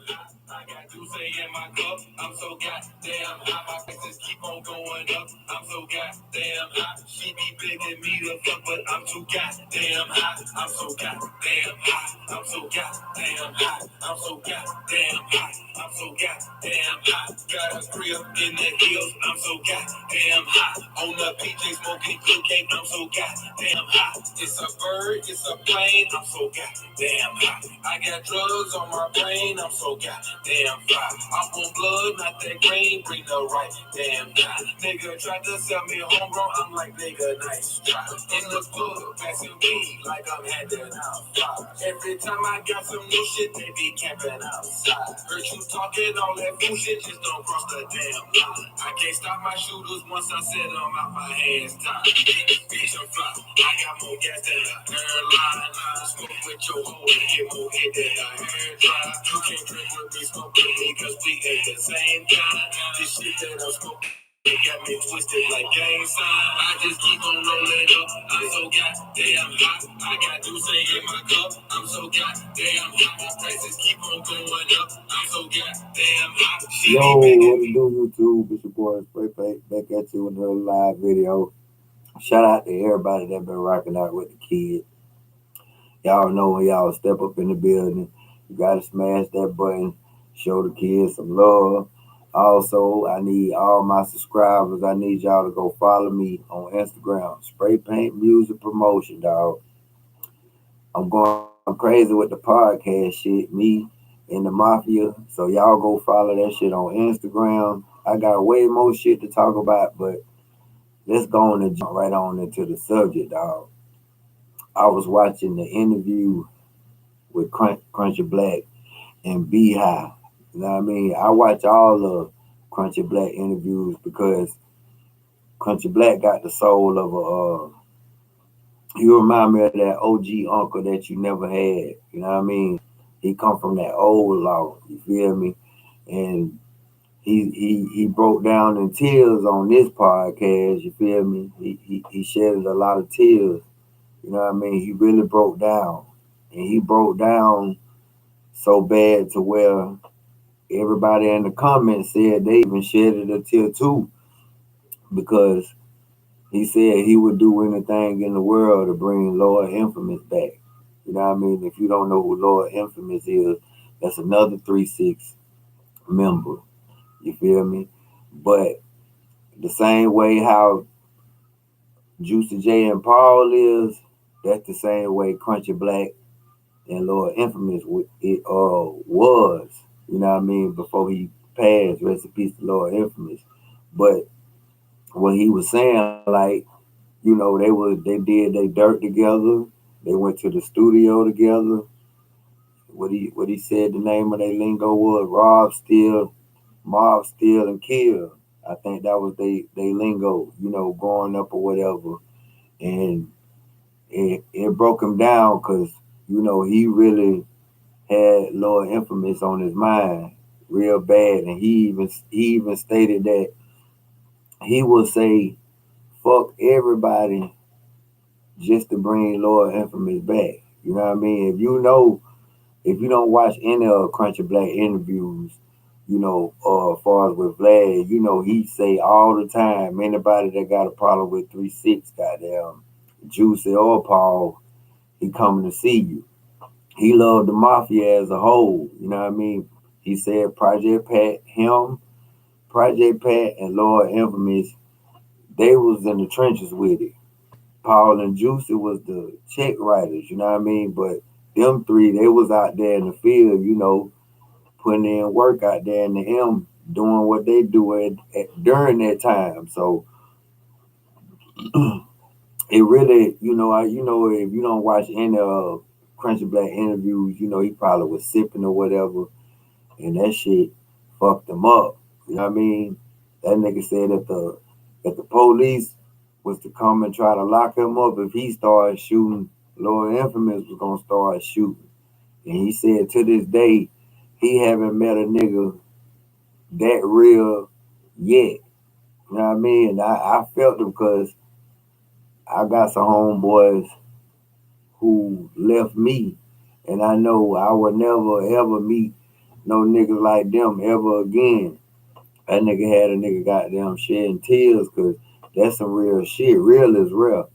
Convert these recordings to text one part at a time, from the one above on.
high. I got Juice in my cup. I'm so goddamn high. My prices keep on going up. I'm so goddamn high. She be begging me to fuck, but I'm too goddamn high. I'm so goddamn high. I'm so goddamn high. I'm so goddamn high. I'm so goddamn high. Got a crib in the hills. I'm so goddamn high. On the PJ smoking cocaine. I'm so goddamn high. It's a bird. It's a plane. I'm so goddamn high. I got drugs on my brain. I'm so goddamn fly. I'm on blood, not that green. Bring the right damn guy. Nigga tried to sell me homegrown. I'm like, nigga, nice try. In the club, passing weed like I'm handing out fire. Every time I got some new shit, they be camping outside. Heard you talking all that fool shit, just don't cross the damn line. I can't stop my shooters once I set them out, my hands tied. Bitch, I'm fly. I got more gas than a airline. Smoke with your hoe and get more hit than a hair dry. You can't drink with me, smoke with me, cause we ain't the same kind. This shit that I'm smoking got me twisted like gang sign. I just keep on rolling up. I'm so goddamn hot. I got Juice in my cup. I'm so goddamn hot. My prices keep on going up. I'm so goddamn hot. Yo, what it do, YouTube? It's your boy Spray Paint back at you with another live video. Shout out to everybody that been rocking out with the kids. Y'all know when y'all step up in the building, you gotta smash that button, show the kids some love. Also, I need all my subscribers. I need y'all to go follow me on Instagram. Spray Paint Music Promotion, dog. I'm going crazy with the podcast shit, me and the Mafia. So y'all go follow that shit on Instagram. I got way more shit to talk about, but let's go on and jump right on into the subject, dog. I was watching the interview with Crunchy Black and BHigh. You know what I mean? I watch all the Crunchy Black interviews because Crunchy Black got the soul of you remind me of that OG uncle that you never had. You know what I mean? He come from that old law. You feel me? And he broke down in tears on this podcast. You feel me? He shedded a lot of tears. You know what I mean? He really broke down, and he broke down so bad to where everybody in the comments said they even shedded a tear too, because he said he would do anything in the world to bring Lord Infamous back. You know what I mean? If you don't know who Lord Infamous is, that's another 3-6 member. You feel me? But the same way how Juicy J and Paul is, that's the same way Crunchy Black and Lord Infamous was. You know what I mean? Before he passed, rest in peace to Lord Infamous. But what he was saying, like, you know, they did they dirt together. They went to the studio together. What he said the name of their lingo was Rob Steal, Mob Steal and Kill. I think that was they lingo, you know, growing up or whatever. And it broke him down because, you know, he really had Lord Infamous on his mind real bad. And he even stated that he would say fuck everybody just to bring Lord Infamous back. You know what I mean? If you don't watch any of Crunchy Black interviews, you know, as far as with Vlad, you know, he say all the time, anybody that got a problem with 3-6, goddamn, Juicy or Paul, he coming to see you. He loved the Mafia as a whole, you know what I mean? He said Project Pat, and Lord Infamous, they was in the trenches with it. Paul and Juicy was the check writers, you know what I mean? But them three, they was out there in the field, you know, putting in work out there in the M, doing what they do during that time. So it really, if you don't watch any of Crunchy Black interviews, you know, he probably was sipping or whatever, and that shit fucked him up. You know what I mean? That nigga said that the police was to come and try to lock him up if he started shooting, Lord Infamous was gonna start shooting. And he said to this day, he haven't met a nigga that real yet. You know what I mean? And I felt it because I got some homeboys who left me, and I know I would never ever meet no niggas like them ever again. That nigga had a nigga goddamn shedding tears because that's some real shit. Real is real.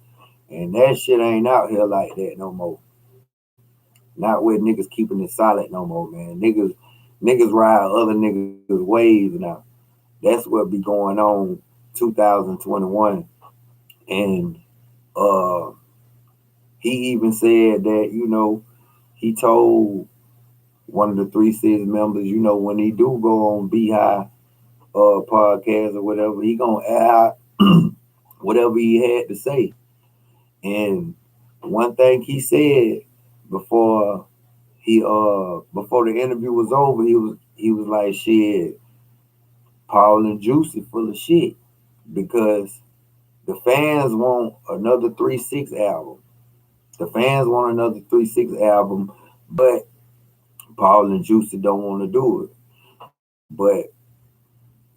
And that shit ain't out here like that no more. Not with niggas keeping it solid no more, man. Niggas ride other niggas' waves now. That's what be going on 2021. And uh he even said that, he told one of the 3 6 members, when he do go on BHigh podcast or whatever, he gonna add whatever he had to say. And one thing he said before before the interview was over, he was like, shit, Paul and Juicy full of shit because the fans want another 3 6 album. The fans want another 3 6 album, but Paul and Juicy don't want to do it. But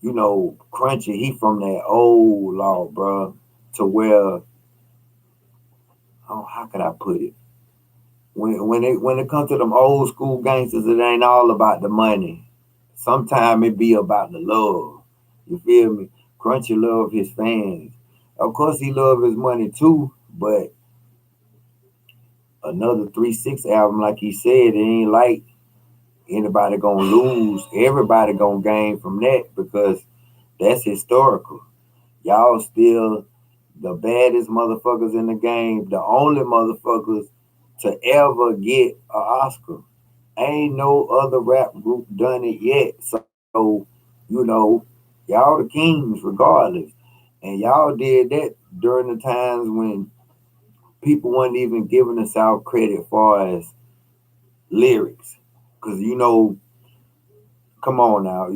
Crunchy, he from that old law, bro, to where, oh, how could I put it? When it comes to them old school gangsters, it ain't all about the money. Sometimes it be about the love. You feel me? Crunchy love his fans. Of course, he love his money too, but another 3 6 album, like he said, it ain't like anybody gonna lose. Everybody gonna gain from that because that's historical. Y'all still the baddest motherfuckers in the game, the only motherfuckers to ever get an Oscar. Ain't no other rap group done it yet. So, y'all the kings regardless. And y'all did that during the times when people weren't even giving us our credit far as lyrics. Cause come on now,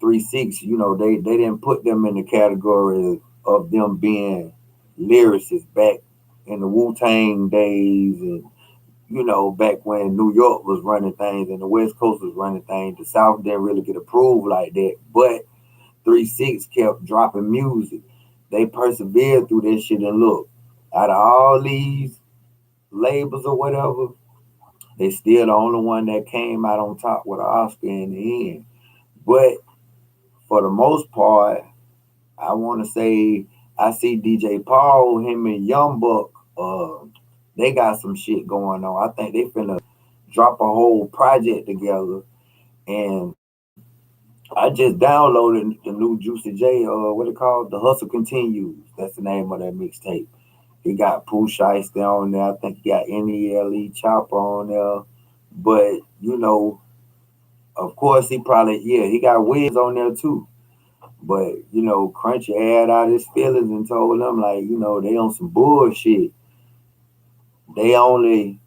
3 6, they didn't put them in the category of them being lyricists back in the Wu Tang days and back when New York was running things and the West Coast was running things. The South didn't really get approved like that. But 3 6 kept dropping music. They persevered through this shit and look, out of all these labels or whatever, they still the only one that came out on top with an Oscar in the end. But for the most part, I want to say I see DJ Paul, him and Young Buck, they got some shit going on. I think they finna drop a whole project together. And I just downloaded the new Juicy J, what it called? The Hustle Continues. That's the name of that mixtape. He got Pooh Shiesty on there. I think he got NELE Chopper on there. But, of course he probably, yeah, he got Wiz on there too. But, Crunchy aired out his feelings and told them, like, they on some bullshit. They only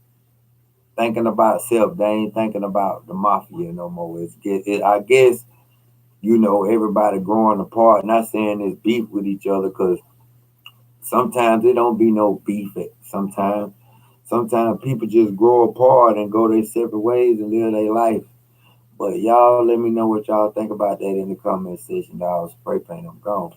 thinking about self. They ain't thinking about the mafia no more. I guess, everybody growing apart. Not saying it's beef with each other because sometimes it don't be no beef. Sometimes people just grow apart and go their separate ways and live their life. But y'all let me know what y'all think about that in the comment section, dog. Spray paint, I'm gone.